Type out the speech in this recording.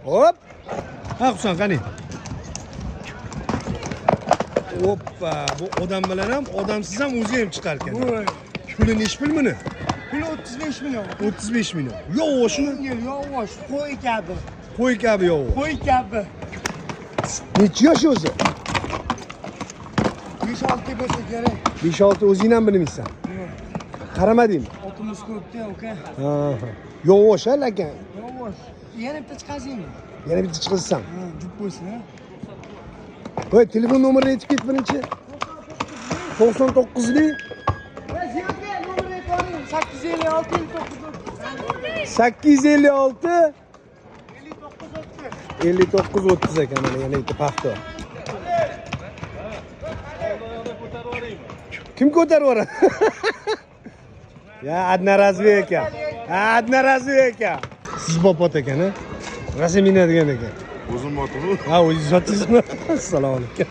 Hop. Ha Husan qani. Hoppa, bu odam bilan ham, odamsiz ham o'zi ham chiqar ekan. Puli nechi pul buni? Puli 35 milyon. 35 milyon. Yo'voshmi? Yo'vosh, qo'y kabi. Qo'y kabi yo'vosh. Qo'y kabi. Necha yosh o'zi? 5-6 bo'lsa kerak. 5-6 o'zing ham bilmaysan. Qaramadingmi? Otimiz ko'pda, uka. Ha. Yo'vosh ha lekin. Yo'vosh. Yana bitta chiqasingmi? Yana bitta chiqarsam. Ha, jup bo'lsin, ha. Voy, telefon nomerini aytib ket birinchi. 99lik 856 59 ekan mana yana bitta paxta. Kim ko'tarib yuboradi? Ya, одноразовый ekan. Ha, одноразовый ekan. Siz bopot ekan, ha? Rasm minadigan ekan. O'zim otimi. Ha, o'zingiz sotisizmi? Assalomu alaykum.